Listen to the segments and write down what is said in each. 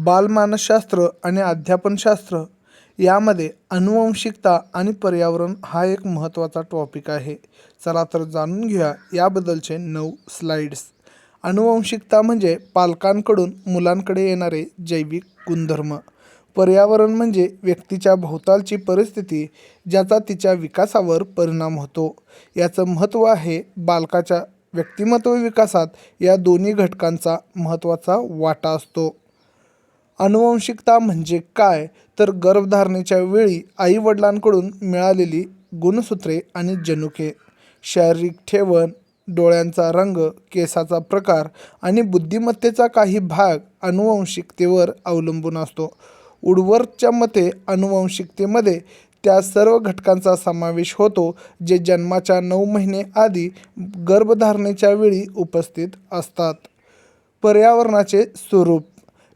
बालमानसशास्त्र आणि अध्यापनशास्त्र यामध्ये अनुवंशिकता आणि पर्यावरण हा एक महत्त्वाचा टॉपिक आहे. चला तर जाणून घेऊया याबद्दलचे 9 स्लाइड्स. अनुवंशिकता म्हणजे पालकांकडून मुलांकडे येणारे जैविक गुणधर्म. पर्यावरण म्हणजे व्यक्तीच्या भोवतालची परिस्थिती ज्याचा तिच्या विकासावर परिणाम होतो. याचं महत्त्व आहे बालकाच्या व्यक्तिमत्व विकासात या दोन्ही घटकांचा महत्त्वाचा वाटा असतो. अनुवंशिकता म्हणजे काय तर गर्भधारणेच्या वेळी आईवडिलांकडून मिळालेली गुणसूत्रे आणि जनुके, शारीरिक ठेवण, डोळ्यांचा रंग, केसाचा प्रकार आणि बुद्धिमत्तेचा काही भाग अनुवंशिकतेवर अवलंबून असतो. वुडवर्थच्या मते अनुवंशिकतेमध्ये त्या सर्व घटकांचा समावेश होतो जे जन्माच्या 9 महिने आधी गर्भधारणेच्या वेळी उपस्थित असतात. पर्यावरणाचे स्वरूप.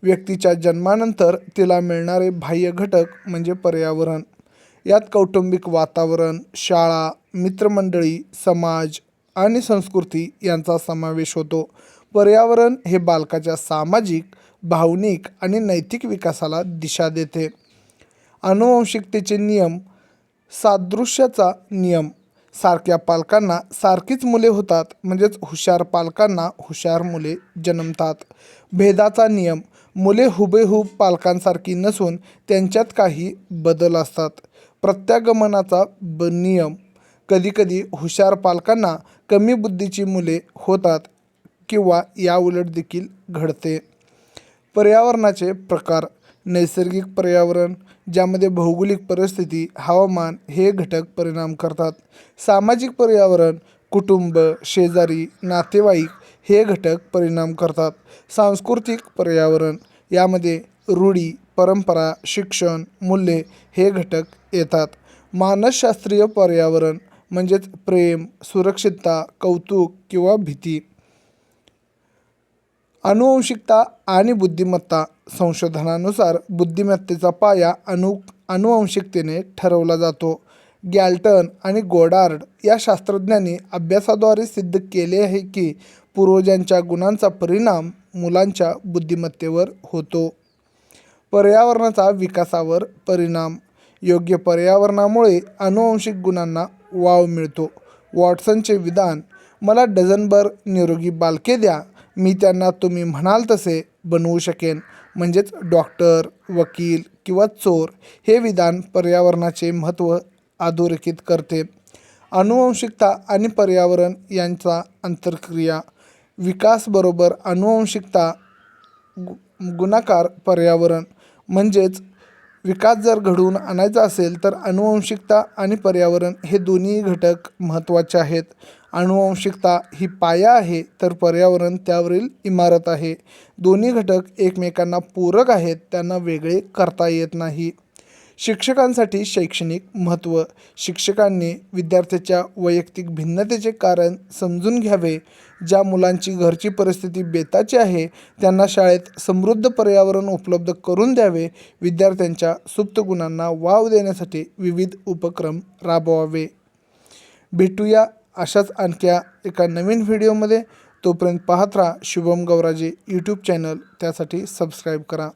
व्यक्तीच्या जन्मानंतर तिला मिळणारे बाह्य घटक म्हणजे पर्यावरण. यात कौटुंबिक वातावरण, शाळा, मित्रमंडळी, समाज आणि संस्कृती यांचा समावेश होतो. पर्यावरण हे बालकाच्या सामाजिक, भावनिक आणि नैतिक विकासाला दिशा देते. अनुवंशिकतेचे नियम. सादृश्याचा नियम. सारख्या पालकांना सारखीच मुले होतात म्हणजेच हुशार पालकांना हुशार मुले जन्मतात. भेदाचा नियम. मुले हुबेहूब पालकांसारखी नसून त्यांच्यात काही बदल असतात. प्रत्यागमनाचा नियम. कधीकधी हुशार पालकांना कमी बुद्धीची मुले होतात किंवा याउलट देखील घडते. पर्यावरणाचे प्रकार. नैसर्गिक पर्यावरण ज्यामध्ये भौगोलिक परिस्थिती, हवामान हे घटक परिणाम करतात. सामाजिक पर्यावरण कुटुंब, शेजारी, नातेवाईक हे घटक परिणाम करतात. सांस्कृतिक पर्यावरण यामध्ये रूढी, परंपरा, शिक्षण, मूल्ये हे घटक येतात. मानसशास्त्रीय पर्यावरण म्हणजेच प्रेम, सुरक्षितता, कौतुक किंवा भीती. अनुवंशिकता आणि बुद्धिमत्ता. संशोधनानुसार बुद्धिमत्तेचा पाया अनुवंशिकतेने ठरवला जातो. गॅल्टन आणि गोडार्ड या शास्त्रज्ञांनी अभ्यासाद्वारे सिद्ध केले आहे की पूर्वजांच्या गुणांचा परिणाम मुलांच्या बुद्धिमत्तेवर होतो. पर्यावरणाचा विकासावर परिणाम. योग्य पर्यावरणामुळे अनुवंशिक गुणांना वाव मिळतो. वॉटसनचे विधान. मला डझनभर निरोगी बालके द्या, मी त्यांना तुम्ही म्हणाल तसे बनवू शकेन. म्हणजेच डॉक्टर, वकील किंवा चोर हे विधान पर्यावरणाचे महत्त्व अधोरेखित करते. अनुवंशिकता आणि पर्यावरण यांचा आंतरक्रिया. विकास बरोबर अनुवंशिकता गुणाकार पर्यावरण. म्हणजेच विकास जर घडवून आणायचा असेल तर अनुवंशिकता आणि पर्यावरण हे दोन्ही घटक महत्त्वाचे आहेत. अनुवंशिकता ही पाया आहे तर पर्यावरण त्यावरील इमारत आहे. दोन्ही घटक एकमेकांना पूरक आहेत, त्यांना वेगळे करता येत नाही. शिक्षकांसाठी शैक्षणिक महत्त्व. शिक्षकांनी विद्यार्थ्याच्या वैयक्तिक भिन्नतेचे कारण समजून घ्यावे. ज्या मुलांची घरची परिस्थिती बेताची आहे त्यांना शाळेत समृद्ध पर्यावरण उपलब्ध करून द्यावे. विद्यार्थ्यांच्या सुप्त गुणांना वाव देण्यासाठी विविध उपक्रम राबवावे. भेटूया अशाच आणखी एका नवीन व्हिडिओमध्ये. तोपर्यंत पाहत राहा शुभम गौराजे यूट्यूब चॅनल. त्यासाठी सबस्क्राईब करा.